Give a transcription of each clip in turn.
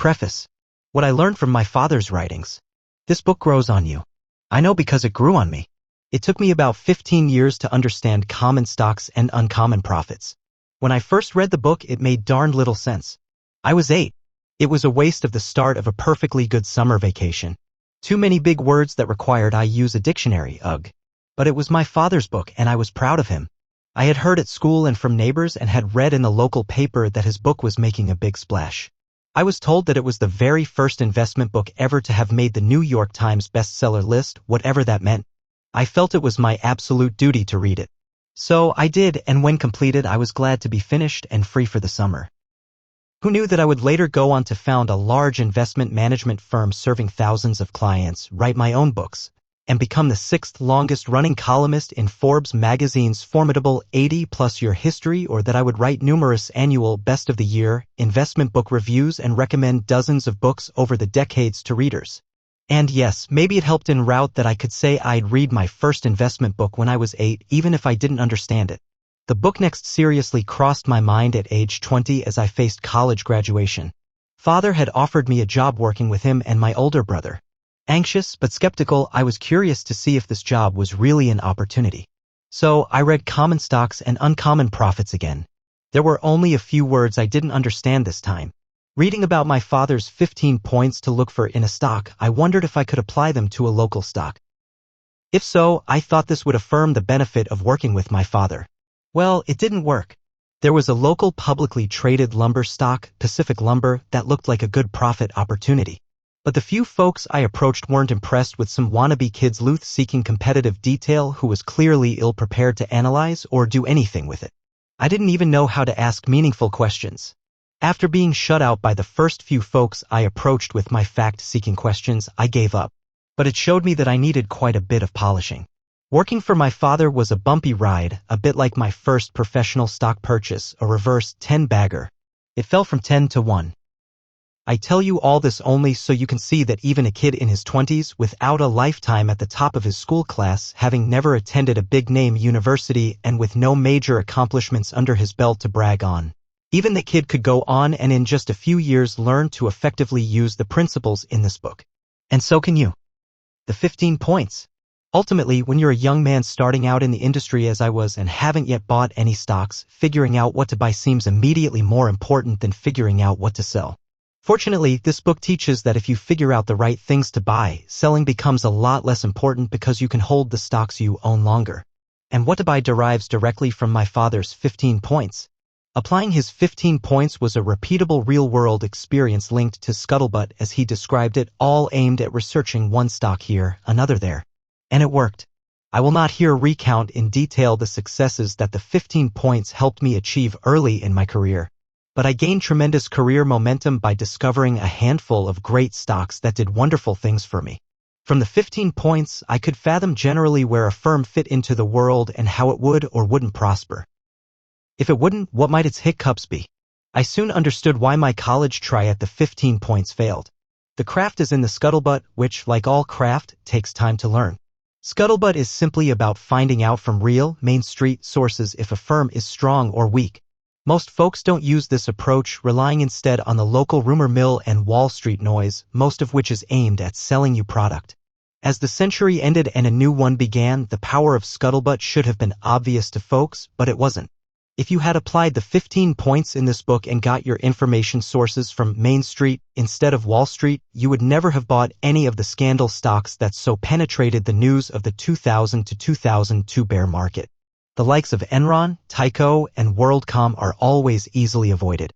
Preface. What I learned from my father's writings. This book grows on you. I know because it grew on me. It took me about 15 years to understand common stocks and uncommon profits. When I first read the book, it made darned little sense. I was 8. It was a waste of the start of a perfectly good summer vacation. Too many big words that required I use a dictionary, ugh. But it was my father's book and I was proud of him. I had heard at school and from neighbors and had read in the local paper that his book was making a big splash. I was told that it was the very first investment book ever to have made the New York Times bestseller list, whatever that meant. I felt it was my absolute duty to read it. So I did, and when completed I was glad to be finished and free for the summer. Who knew that I would later go on to found a large investment management firm serving thousands of clients, write my own books, and become the 6th longest running columnist in Forbes magazine's formidable 80-plus-year history, or that I would write numerous annual Best of the Year investment book reviews and recommend dozens of books over the decades to readers. And yes, maybe it helped en route that I could say I'd read my first investment book when I was 8, even if I didn't understand it. The book next seriously crossed my mind at age 20 as I faced college graduation. Father had offered me a job working with him and my older brother. Anxious but skeptical, I was curious to see if this job was really an opportunity. So I read Common Stocks and Uncommon Profits again. There were only a few words I didn't understand this time. Reading about my father's 15 points to look for in a stock, I wondered if I could apply them to a local stock. If so, I thought this would affirm the benefit of working with my father. Well, it didn't work. There was a local publicly traded lumber stock, Pacific Lumber, that looked like a good profit opportunity. But the few folks I approached weren't impressed with some wannabe kid's sleuth-seeking competitive detail who was clearly ill-prepared to analyze or do anything with it. I didn't even know how to ask meaningful questions. After being shut out by the first few folks I approached with my fact-seeking questions, I gave up. But it showed me that I needed quite a bit of polishing. Working for my father was a bumpy ride, a bit like my first professional stock purchase, a reverse 10-bagger. It fell from 10 to 1. I tell you all this only so you can see that even a kid in his 20s, without a lifetime at the top of his school class, having never attended a big-name university and with no major accomplishments under his belt to brag on, even the kid could go on and in just a few years learn to effectively use the principles in this book. And so can you. The 15 points. Ultimately, when you're a young man starting out in the industry as I was and haven't yet bought any stocks, figuring out what to buy seems immediately more important than figuring out what to sell. Fortunately, this book teaches that if you figure out the right things to buy, selling becomes a lot less important because you can hold the stocks you own longer. And what to buy derives directly from my father's 15 points. Applying his 15 points was a repeatable real-world experience linked to Scuttlebutt as he described it, all aimed at researching one stock here, another there. And it worked. I will not here recount in detail the successes that the 15 points helped me achieve early in my career. But I gained tremendous career momentum by discovering a handful of great stocks that did wonderful things for me. From the 15 points, I could fathom generally where a firm fit into the world and how it would or wouldn't prosper. If it wouldn't, what might its hiccups be? I soon understood why my college try at the 15 points failed. The craft is in the scuttlebutt, which, like all craft, takes time to learn. Scuttlebutt is simply about finding out from real, Main Street sources if a firm is strong or weak. Most folks don't use this approach, relying instead on the local rumor mill and Wall Street noise, most of which is aimed at selling you product. As the century ended and a new one began, the power of Scuttlebutt should have been obvious to folks, but it wasn't. If you had applied the 15 points in this book and got your information sources from Main Street instead of Wall Street, you would never have bought any of the scandal stocks that so penetrated the news of the 2000 to 2002 bear market. The likes of Enron, Tyco, and WorldCom are always easily avoided.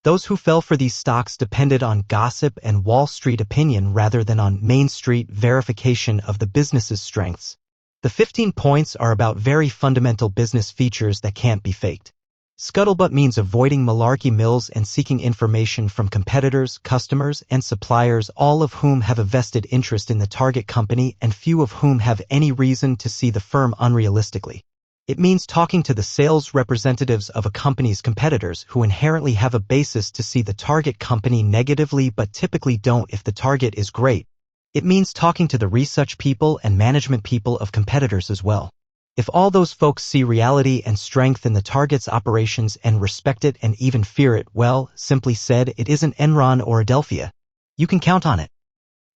Those who fell for these stocks depended on gossip and Wall Street opinion rather than on Main Street verification of the business's strengths. The 15 points are about very fundamental business features that can't be faked. Scuttlebutt means avoiding malarkey mills and seeking information from competitors, customers, and suppliers, all of whom have a vested interest in the target company and few of whom have any reason to see the firm unrealistically. It means talking to the sales representatives of a company's competitors who inherently have a basis to see the target company negatively but typically don't if the target is great. It means talking to the research people and management people of competitors as well. If all those folks see reality and strength in the target's operations and respect it and even fear it, well, simply said, it isn't Enron or Adelphia. You can count on it.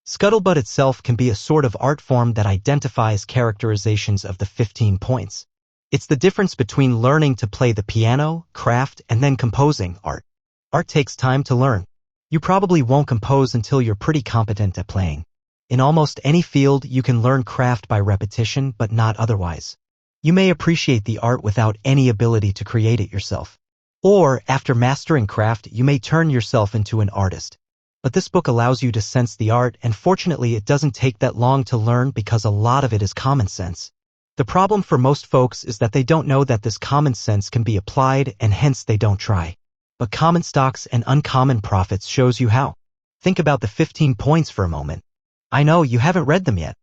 Scuttlebutt itself can be a sort of art form that identifies characterizations of the 15 points. It's the difference between learning to play the piano, craft, and then composing art. Art takes time to learn. You probably won't compose until you're pretty competent at playing. In almost any field, you can learn craft by repetition, but not otherwise. You may appreciate the art without any ability to create it yourself. Or, after mastering craft, you may turn yourself into an artist. But this book allows you to sense the art, and fortunately it doesn't take that long to learn because a lot of it is common sense. The problem for most folks is that they don't know that this common sense can be applied, and hence they don't try. But Common Stocks and Uncommon Profits shows you how. Think about the 15 points for a moment. I know you haven't read them yet.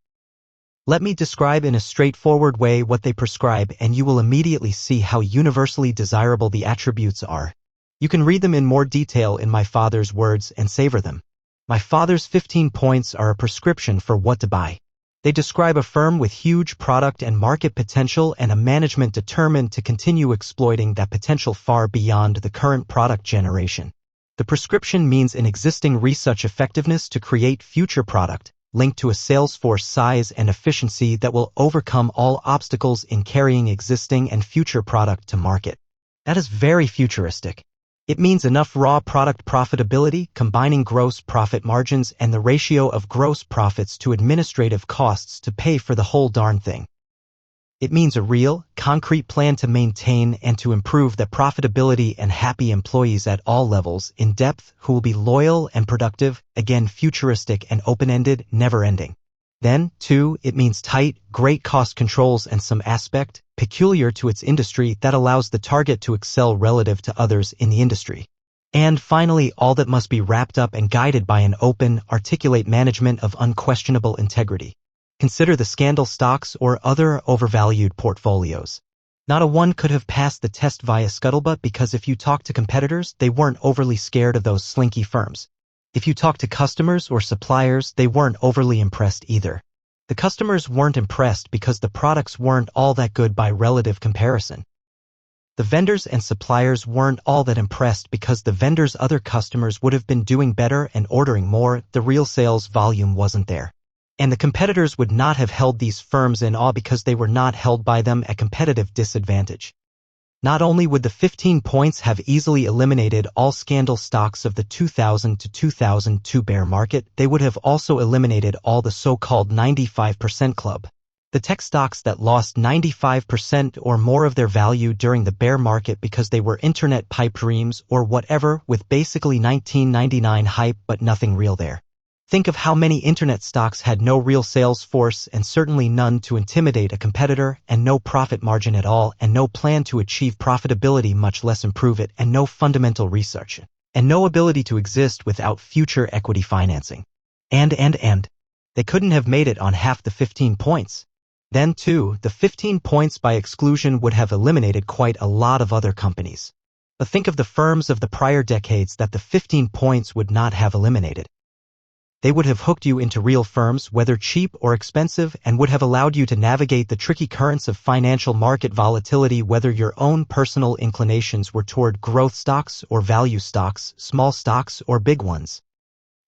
Let me describe in a straightforward way what they prescribe, and you will immediately see how universally desirable the attributes are. You can read them in more detail in my father's words and savor them. My father's 15 points are a prescription for what to buy. They describe a firm with huge product and market potential and a management determined to continue exploiting that potential far beyond the current product generation. The prescription means an existing research effectiveness to create future product, linked to a sales force size and efficiency that will overcome all obstacles in carrying existing and future product to market. That is very futuristic. It means enough raw product profitability, combining gross profit margins and the ratio of gross profits to administrative costs to pay for the whole darn thing. It means a real, concrete plan to maintain and to improve that profitability and happy employees at all levels, in depth, who will be loyal and productive, again futuristic and open-ended, never-ending. Then, too, it means tight, great cost controls and some aspect, peculiar to its industry, that allows the target to excel relative to others in the industry. And finally, all that must be wrapped up and guided by an open, articulate management of unquestionable integrity. Consider the scandal stocks or other overvalued portfolios. Not a one could have passed the test via Scuttlebutt because if you talk to competitors, they weren't overly scared of those slinky firms. If you talk to customers or suppliers, they weren't overly impressed either. The customers weren't impressed because the products weren't all that good by relative comparison. The vendors and suppliers weren't all that impressed because the vendors' other customers would have been doing better and ordering more, the real sales volume wasn't there. And the competitors would not have held these firms in awe because they were not held by them at competitive disadvantage. Not only would the 15 points have easily eliminated all scandal stocks of the 2000 to 2002 bear market, they would have also eliminated all the so-called 95% club. The tech stocks that lost 95% or more of their value during the bear market because they were internet pipe dreams or whatever, with basically 1999 hype but nothing real there. Think of how many internet stocks had no real sales force and certainly none to intimidate a competitor, and no profit margin at all, and no plan to achieve profitability, much less improve it, and no fundamental research, and no ability to exist without future equity financing. And they couldn't have made it on half the 15 points. Then, too, the 15 points by exclusion would have eliminated quite a lot of other companies. But think of the firms of the prior decades that the 15 points would not have eliminated. They would have hooked you into real firms, whether cheap or expensive, and would have allowed you to navigate the tricky currents of financial market volatility, whether your own personal inclinations were toward growth stocks or value stocks, small stocks or big ones.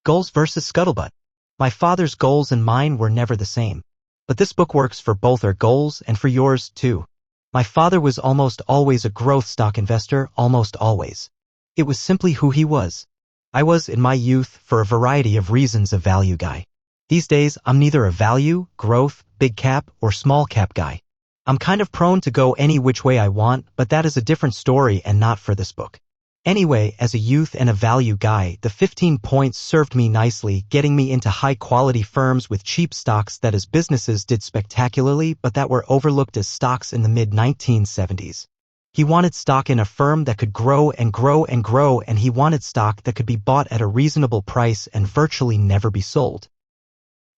Goals versus Scuttlebutt. My father's goals and mine were never the same. But this book works for both our goals and for yours, too. My father was almost always a growth stock investor, almost always. It was simply who he was. I was, in my youth, for a variety of reasons, a value guy. These days, I'm neither a value, growth, big cap, or small cap guy. I'm kind of prone to go any which way I want, but that is a different story and not for this book. Anyway, as a youth and a value guy, the 15 points served me nicely, getting me into high-quality firms with cheap stocks that as businesses did spectacularly, but that were overlooked as stocks in the mid-1970s. He wanted stock in a firm that could grow and grow and grow, and he wanted stock that could be bought at a reasonable price and virtually never be sold.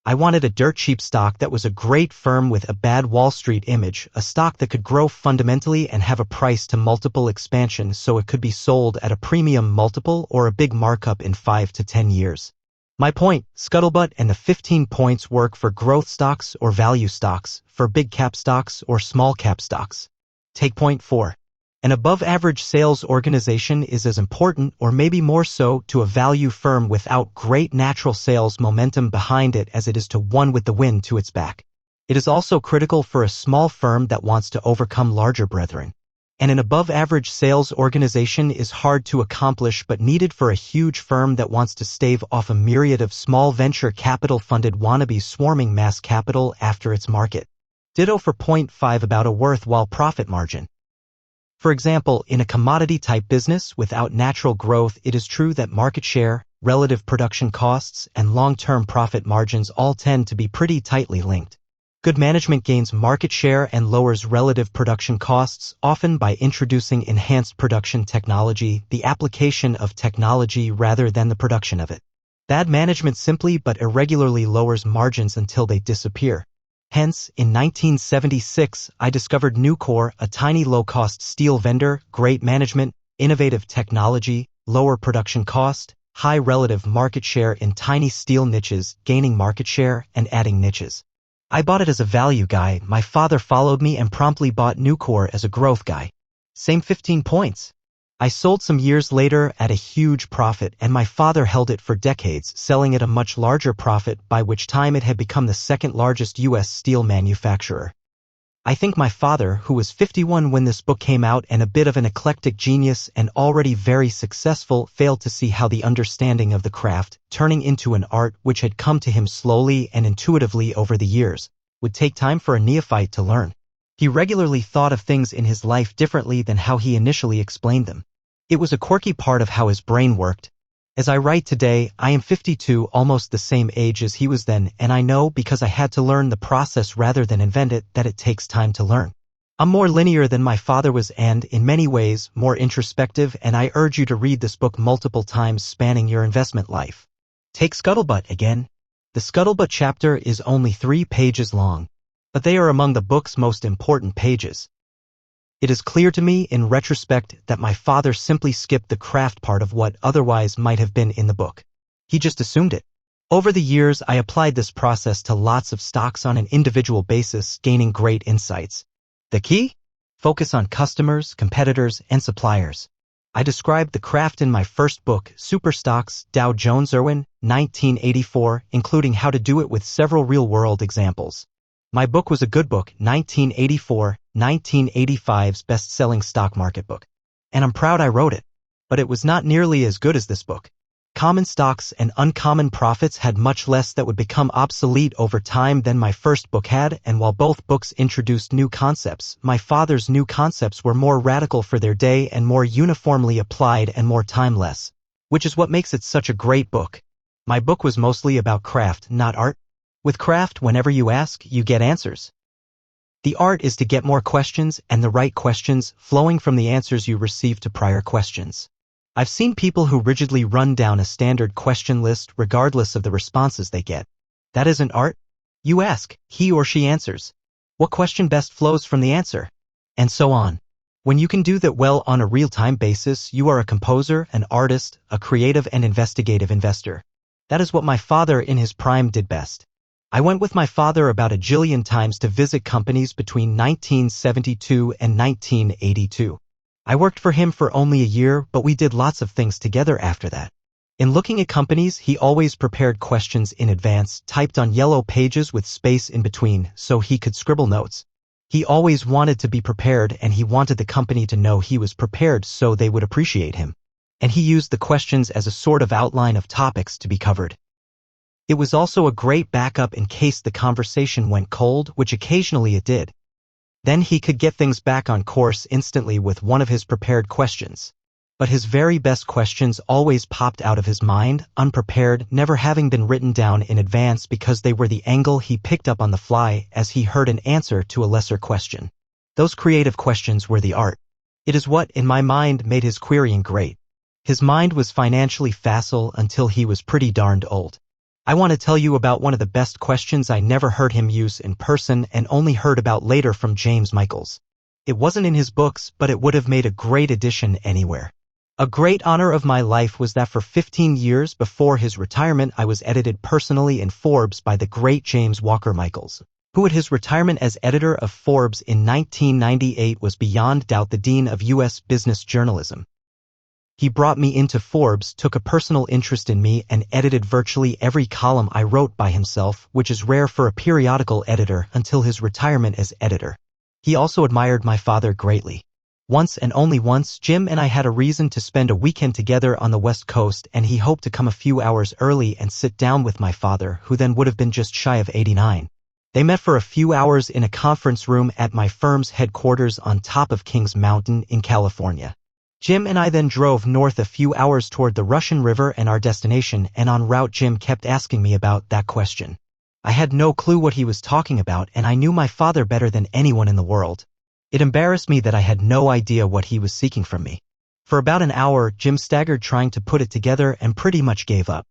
I wanted a dirt cheap stock that was a great firm with a bad Wall Street image, a stock that could grow fundamentally and have a price to multiple expansion so it could be sold at a premium multiple or a big markup in 5 to 10 years. My point, Scuttlebutt and the 15 points work for growth stocks or value stocks, for big cap stocks or small cap stocks. Take point 4. An above-average sales organization is as important, or maybe more so, to a value firm without great natural sales momentum behind it as it is to one with the wind to its back. It is also critical for a small firm that wants to overcome larger brethren. And an above-average sales organization is hard to accomplish but needed for a huge firm that wants to stave off a myriad of small venture capital-funded wannabes swarming mass capital after its market. Ditto for point 5 about a worthwhile profit margin. For example, in a commodity-type business without natural growth, it is true that market share, relative production costs, and long-term profit margins all tend to be pretty tightly linked. Good management gains market share and lowers relative production costs, often by introducing enhanced production technology, the application of technology rather than the production of it. Bad management simply but irregularly lowers margins until they disappear. Hence, in 1976, I discovered Nucor, a tiny low-cost steel vendor, great management, innovative technology, lower production cost, high relative market share in tiny steel niches, gaining market share and adding niches. I bought it as a value guy. My father followed me and promptly bought Nucor as a growth guy. Same 15 points. I sold some years later at a huge profit, and my father held it for decades, selling at a much larger profit, by which time it had become the second largest U.S. steel manufacturer. I think my father, who was 51 when this book came out and a bit of an eclectic genius and already very successful, failed to see how the understanding of the craft, turning into an art which had come to him slowly and intuitively over the years, would take time for a neophyte to learn. He regularly thought of things in his life differently than how he initially explained them. It was a quirky part of how his brain worked. As I write today, I am 52, almost the same age as he was then, and I know, because I had to learn the process rather than invent it, that it takes time to learn. I'm more linear than my father was and, in many ways, more introspective, and I urge you to read this book multiple times spanning your investment life. Take Scuttlebutt again. The Scuttlebutt chapter is only 3 pages long, but they are among the book's most important pages. It is clear to me, in retrospect, that my father simply skipped the craft part of what otherwise might have been in the book. He just assumed it. Over the years, I applied this process to lots of stocks on an individual basis, gaining great insights. The key? Focus on customers, competitors, and suppliers. I described the craft in my first book, Superstocks, Dow Jones Irwin, 1984, including how to do it with several real-world examples. My book was a good book, 1984, 1985's best-selling stock market book. And I'm proud I wrote it. But it was not nearly as good as this book. Common stocks and uncommon profits had much less that would become obsolete over time than my first book had, and while both books introduced new concepts, my father's new concepts were more radical for their day and more uniformly applied and more timeless, which is what makes it such a great book. My book was mostly about craft, not art. With craft, whenever you ask, you get answers. The art is to get more questions, and the right questions, flowing from the answers you receive to prior questions. I've seen people who rigidly run down a standard question list regardless of the responses they get. That isn't art. You ask, he or she answers. What question best flows from the answer? And so on. When you can do that well on a real-time basis, you are a composer, an artist, a creative and investigative investor. That is what my father in his prime did best. I went with my father about a jillion times to visit companies between 1972 and 1982. I worked for him for only a year, but we did lots of things together after that. In looking at companies, he always prepared questions in advance, typed on yellow pages with space in between, so he could scribble notes. He always wanted to be prepared, and he wanted the company to know he was prepared so they would appreciate him. And he used the questions as a sort of outline of topics to be covered. It was also a great backup in case the conversation went cold, which occasionally it did. Then he could get things back on course instantly with one of his prepared questions. But his very best questions always popped out of his mind, unprepared, never having been written down in advance because they were the angle he picked up on the fly as he heard an answer to a lesser question. Those creative questions were the art. It is what, in my mind, made his querying great. His mind was financially facile until he was pretty darned old. I want to tell you about one of the best questions I never heard him use in person and only heard about later from James Michaels. It wasn't in his books, but it would have made a great addition anywhere. A great honor of my life was that for 15 years before his retirement I was edited personally in Forbes by the great James Walker Michaels, who at his retirement as editor of Forbes in 1998 was beyond doubt the dean of U.S. business journalism. He brought me into Forbes, took a personal interest in me, and edited virtually every column I wrote by himself, which is rare for a periodical editor, until his retirement as editor. He also admired my father greatly. Once and only once, Jim and I had a reason to spend a weekend together on the West Coast, and he hoped to come a few hours early and sit down with my father, who then would have been just shy of 89. They met for a few hours in a conference room at my firm's headquarters on top of Kings Mountain in California. Jim and I then drove north a few hours toward the Russian River and our destination, and en route Jim kept asking me about that question. I had no clue what he was talking about, and I knew my father better than anyone in the world. It embarrassed me that I had no idea what he was seeking from me. For about an hour, Jim staggered trying to put it together and pretty much gave up.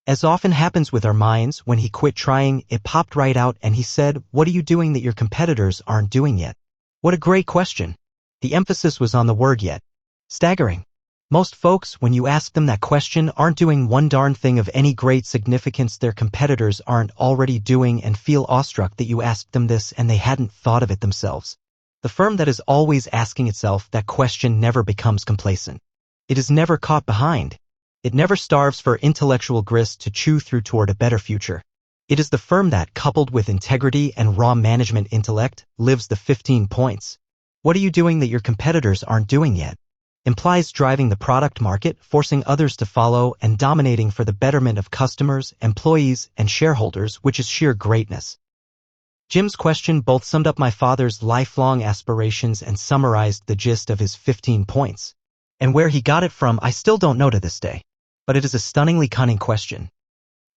As often happens with our minds, when he quit trying, it popped right out and he said, "What are you doing that your competitors aren't doing yet?" What a great question. The emphasis was on the word yet. Staggering. Most folks, when you ask them that question, aren't doing one darn thing of any great significance their competitors aren't already doing, and feel awestruck that you asked them this and they hadn't thought of it themselves. The firm that is always asking itself that question never becomes complacent. It is never caught behind. It never starves for intellectual grist to chew through toward a better future. It is the firm that, coupled with integrity and raw management intellect, lives the 15 points. What are you doing that your competitors aren't doing yet? Implies driving the product market, forcing others to follow, and dominating for the betterment of customers, employees, and shareholders, which is sheer greatness. Jim's question both summed up my father's lifelong aspirations and summarized the gist of his 15 points. And where he got it from, I still don't know to this day. But it is a stunningly cunning question.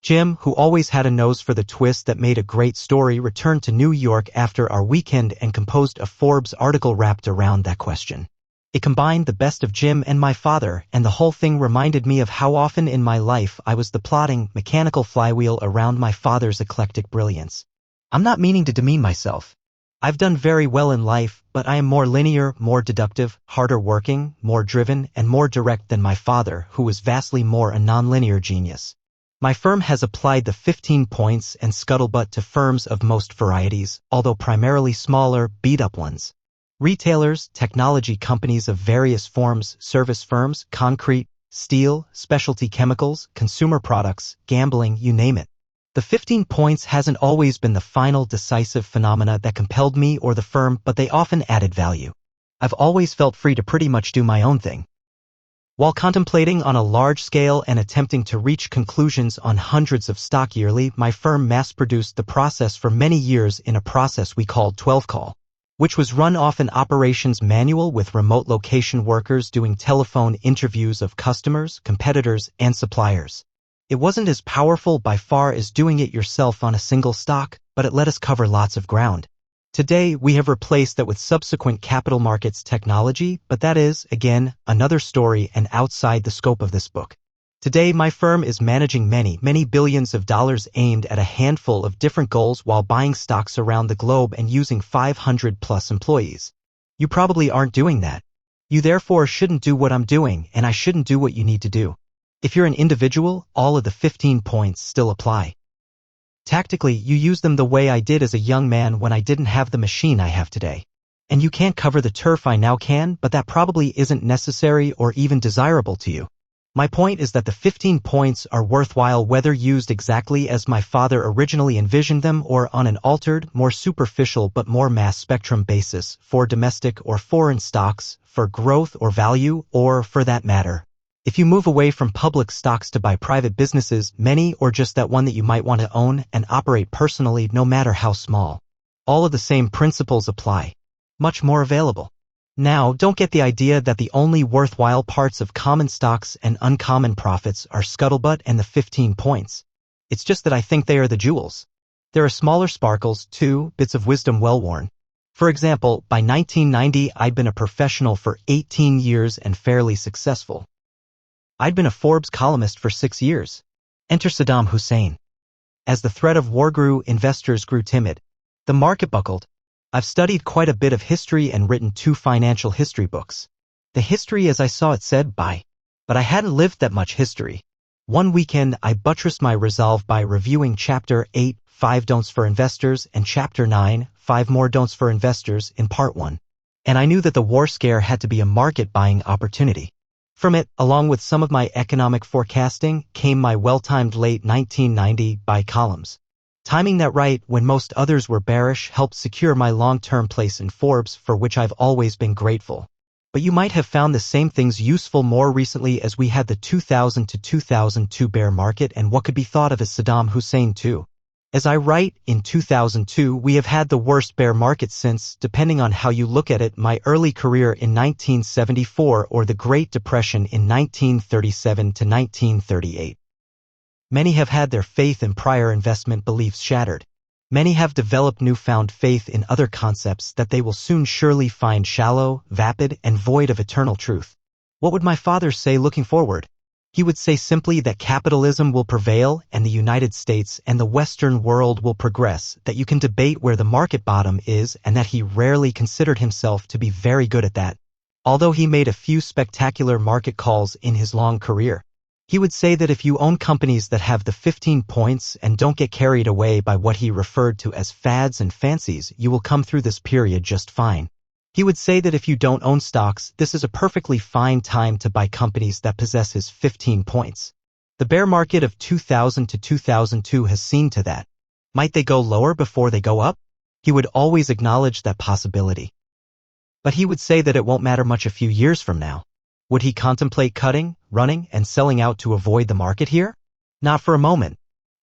Jim, who always had a nose for the twist that made a great story, returned to New York after our weekend and composed a Forbes article wrapped around that question. It combined the best of Jim and my father, and the whole thing reminded me of how often in my life I was the plodding, mechanical flywheel around my father's eclectic brilliance. I'm not meaning to demean myself. I've done very well in life, but I am more linear, more deductive, harder working, more driven, and more direct than my father, who was vastly more a nonlinear genius. My firm has applied the 15 points and Scuttlebutt to firms of most varieties, although primarily smaller, beat-up ones. Retailers, technology companies of various forms, service firms, concrete, steel, specialty chemicals, consumer products, gambling, you name it. The 15 points hasn't always been the final decisive phenomena that compelled me or the firm, but they often added value. I've always felt free to pretty much do my own thing. While contemplating on a large scale and attempting to reach conclusions on hundreds of stock yearly, my firm mass-produced the process for many years in a process we called 12-call, which was run off an operations manual with remote location workers doing telephone interviews of customers, competitors, and suppliers. It wasn't as powerful by far as doing it yourself on a single stock, but it let us cover lots of ground. Today, we have replaced that with subsequent capital markets technology, but that is, again, another story and outside the scope of this book. Today, my firm is managing many billions of dollars aimed at a handful of different goals while buying stocks around the globe and using 500+ employees. You probably aren't doing that. You therefore shouldn't do what I'm doing, and I shouldn't do what you need to do. If you're an individual, all of the 15 points still apply. Tactically, you use them the way I did as a young man when I didn't have the machine I have today. And you can't cover the turf I now can, but that probably isn't necessary or even desirable to you. My point is that the 15 points are worthwhile whether used exactly as my father originally envisioned them or on an altered, more superficial but more mass spectrum basis, for domestic or foreign stocks, for growth or value, or, for that matter, if you move away from public stocks to buy private businesses, many or just that one that you might want to own and operate personally no matter how small. All of the same principles apply. Much more available. Now, don't get the idea that the only worthwhile parts of common stocks and uncommon profits are Scuttlebutt and the 15 points. It's just that I think they are the jewels. There are smaller sparkles, too, bits of wisdom well worn. For example, by 1990 I'd been a professional for 18 years and fairly successful. I'd been a Forbes columnist for 6 years. Enter Saddam Hussein. As the threat of war grew, investors grew timid. The market buckled. I've studied quite a bit of history and written 2 financial history books. The history as I saw it said bye. But I hadn't lived that much history. One weekend, I buttressed my resolve by reviewing Chapter 8, 5 Don'ts for Investors, and Chapter 9, 5 More Don'ts for Investors in Part 1. And I knew that the war scare had to be a market buying opportunity. From it, along with some of my economic forecasting, came my well-timed late 1990 buy columns. Timing that right when most others were bearish helped secure my long-term place in Forbes, for which I've always been grateful. But you might have found the same things useful more recently, as we had the 2000 to 2002 bear market and what could be thought of as Saddam Hussein too. As I write, in 2002 we have had the worst bear market since, depending on how you look at it, my early career in 1974 or the Great Depression in 1937 to 1938. Many have had their faith in prior investment beliefs shattered. Many have developed newfound faith in other concepts that they will soon surely find shallow, vapid, and void of eternal truth. What would my father say looking forward? He would say simply that capitalism will prevail and the United States and the Western world will progress, that you can debate where the market bottom is, and that he rarely considered himself to be very good at that. Although he made a few spectacular market calls in his long career. He would say that if you own companies that have the 15 points and don't get carried away by what he referred to as fads and fancies, you will come through this period just fine. He would say that if you don't own stocks, this is a perfectly fine time to buy companies that possess his 15 points. The bear market of 2000 to 2002 has seen to that. Might they go lower before they go up? He would always acknowledge that possibility. But he would say that it won't matter much a few years from now. Would he contemplate cutting, running, and selling out to avoid the market here? Not for a moment.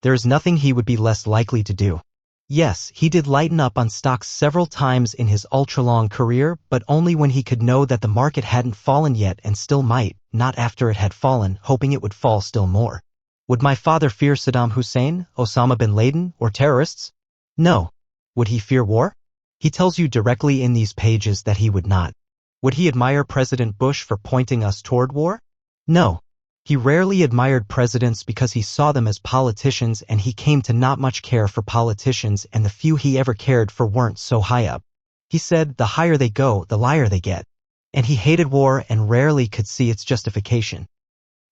There is nothing he would be less likely to do. Yes, he did lighten up on stocks several times in his ultra-long career, but only when he could know that the market hadn't fallen yet and still might, not after it had fallen, hoping it would fall still more. Would my father fear Saddam Hussein, Osama bin Laden, or terrorists? No. Would he fear war? He tells you directly in these pages that he would not. Would he admire President Bush for pointing us toward war? No. He rarely admired presidents because he saw them as politicians, and he came to not much care for politicians, and the few he ever cared for weren't so high up. He said the higher they go, the liar they get. And he hated war and rarely could see its justification.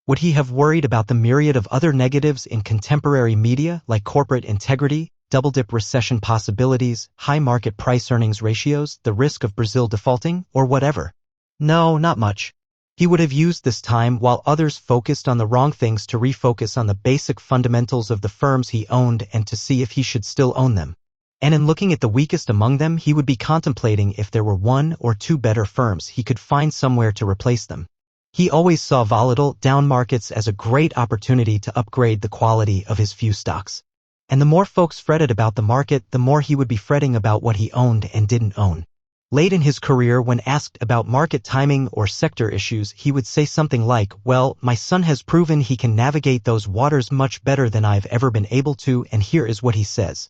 Would he have worried about the myriad of other negatives in contemporary media like corporate integrity, double-dip recession possibilities, high market price-earnings ratios, the risk of Brazil defaulting, or whatever? No, not much. He would have used this time while others focused on the wrong things to refocus on the basic fundamentals of the firms he owned and to see if he should still own them. And in looking at the weakest among them, he would be contemplating if there were one or two better firms he could find somewhere to replace them. He always saw volatile, down markets as a great opportunity to upgrade the quality of his few stocks. And the more folks fretted about the market, the more he would be fretting about what he owned and didn't own. Late in his career, when asked about market timing or sector issues, he would say something like, "Well, my son has proven he can navigate those waters much better than I've ever been able to, and here is what he says."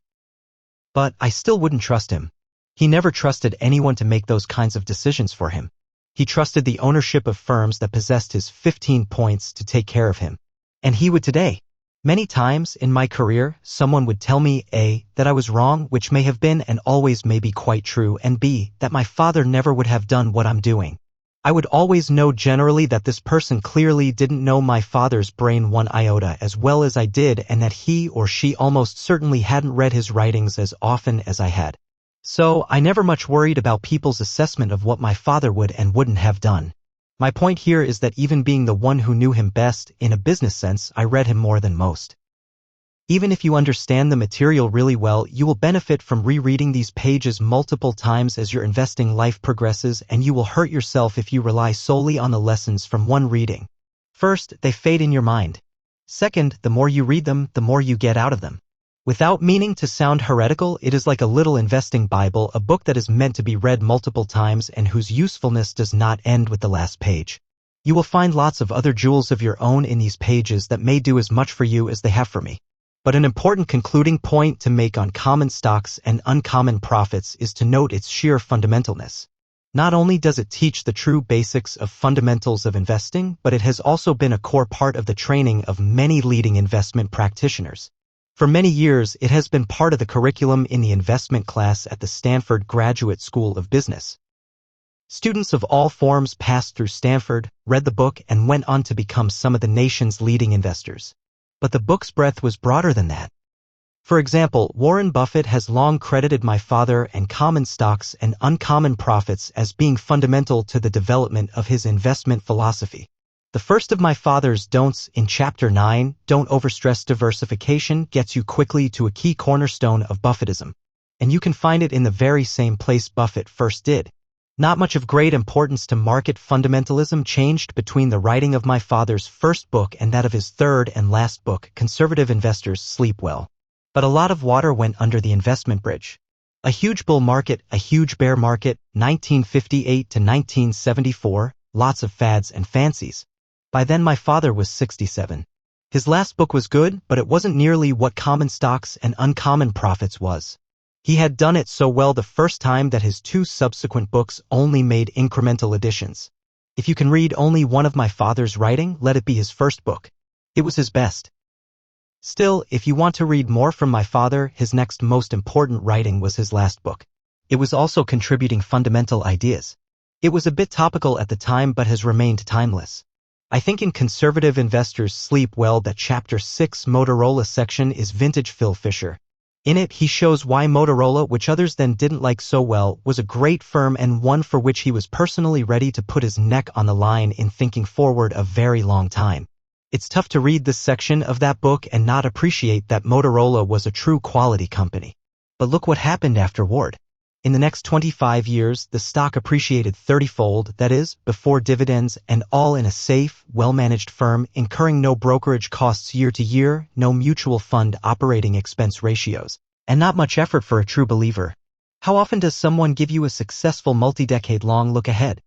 But I still wouldn't trust him. He never trusted anyone to make those kinds of decisions for him. He trusted the ownership of firms that possessed his 15 points to take care of him. And he would today. Many times in my career, someone would tell me A, that I was wrong, which may have been and always may be quite true, and B, that my father never would have done what I'm doing. I would always know generally that this person clearly didn't know my father's brain one iota as well as I did, and that he or she almost certainly hadn't read his writings as often as I had. So I never much worried about people's assessment of what my father would and wouldn't have done. My point here is that even being the one who knew him best, in a business sense, I read him more than most. Even if you understand the material really well, you will benefit from rereading these pages multiple times as your investing life progresses, and you will hurt yourself if you rely solely on the lessons from one reading. First, they fade in your mind. Second, the more you read them, the more you get out of them. Without meaning to sound heretical, it is like a little investing Bible, a book that is meant to be read multiple times and whose usefulness does not end with the last page. You will find lots of other jewels of your own in these pages that may do as much for you as they have for me. But an important concluding point to make on common stocks and uncommon profits is to note its sheer fundamentalness. Not only does it teach the true basics of fundamentals of investing, but it has also been a core part of the training of many leading investment practitioners. For many years, it has been part of the curriculum in the investment class at the Stanford Graduate School of Business. Students of all forms passed through Stanford, read the book, and went on to become some of the nation's leading investors. But the book's breadth was broader than that. For example, Warren Buffett has long credited My Father and Common Stocks and Uncommon Profits as being fundamental to the development of his investment philosophy. The first of My Father's don'ts in Chapter 9, Don't Overstress Diversification, gets you quickly to a key cornerstone of Buffettism. And you can find it in the very same place Buffett first did. Not much of great importance to market fundamentalism changed between the writing of My Father's first book and that of his third and last book, Conservative Investors Sleep Well. But a lot of water went under the investment bridge. A huge bull market, a huge bear market, 1958 to 1974, lots of fads and fancies. By then my father was 67. His last book was good, but it wasn't nearly what Common Stocks and Uncommon Profits was. He had done it so well the first time that his two subsequent books only made incremental additions. If you can read only one of my father's writing, let it be his first book. It was his best. Still, if you want to read more from my father, his next most important writing was his last book. It was also contributing fundamental ideas. It was a bit topical at the time but has remained timeless. I think in Conservative Investors Sleep Well that Chapter 6 Motorola section is vintage Phil Fisher. In it he shows why Motorola, which others then didn't like so well, was a great firm and one for which he was personally ready to put his neck on the line in thinking forward a very long time. It's tough to read this section of that book and not appreciate that Motorola was a true quality company. But look what happened afterward. In the next 25 years, the stock appreciated 30-fold, that is, before dividends, and all in a safe, well-managed firm, incurring no brokerage costs year to year, no mutual fund operating expense ratios, and not much effort for a true believer. How often does someone give you a successful multi-decade-long look ahead?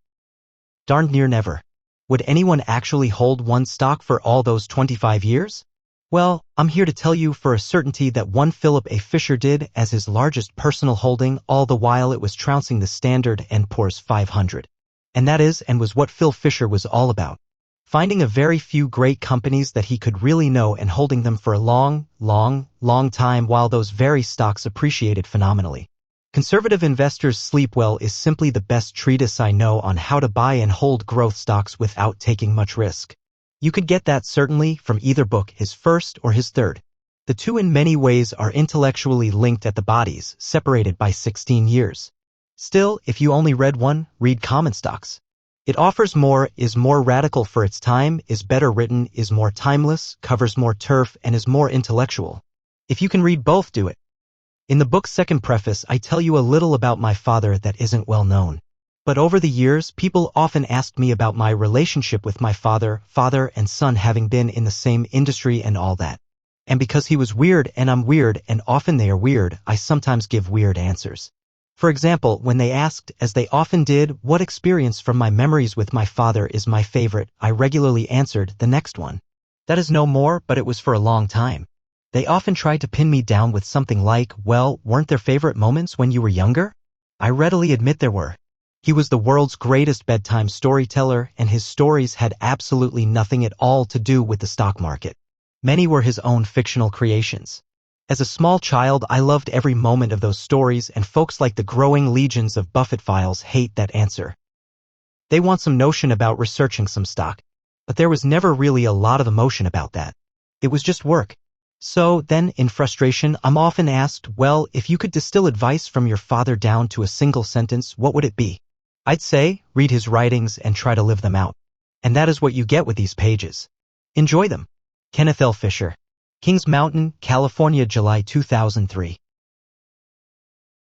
Darned near never. Would anyone actually hold one stock for all those 25 years? Well, I'm here to tell you for a certainty that one Philip A. Fisher did as his largest personal holding, all the while it was trouncing the Standard & Poor's 500. And that is and was what Phil Fisher was all about. Finding a very few great companies that he could really know and holding them for a long time while those very stocks appreciated phenomenally. Conservative Investors Sleep Well is simply the best treatise I know on how to buy and hold growth stocks without taking much risk. You could get that certainly from either book, his first or his third. The two in many ways are intellectually linked at the bodies, separated by 16 years. Still, if you only read one, read Common Stocks. It offers more, is more radical for its time, is better written, is more timeless, covers more turf, and is more intellectual. If you can read both, do it. In the book's second preface, I tell you a little about my father that isn't well known. But over the years, people often asked me about my relationship with my father and son having been in the same industry and all that. And because he was weird and I'm weird and often they are weird, I sometimes give weird answers. For example, when they asked, as they often did, what experience from my memories with my father is my favorite, I regularly answered, the next one. That is no more, but it was for a long time. They often tried to pin me down with something like, well, weren't there favorite moments when you were younger? I readily admit there were. He was the world's greatest bedtime storyteller, and his stories had absolutely nothing at all to do with the stock market. Many were his own fictional creations. As a small child, I loved every moment of those stories, and folks like the growing legions of Buffett files hate that answer. They want some notion about researching some stock. But there was never really a lot of emotion about that. It was just work. So then, in frustration, I'm often asked, well, if you could distill advice from your father down to a single sentence, what would it be? I'd say, read his writings and try to live them out. And that is what you get with these pages. Enjoy them. Kenneth L. Fisher. Kings Mountain, California, July 2003.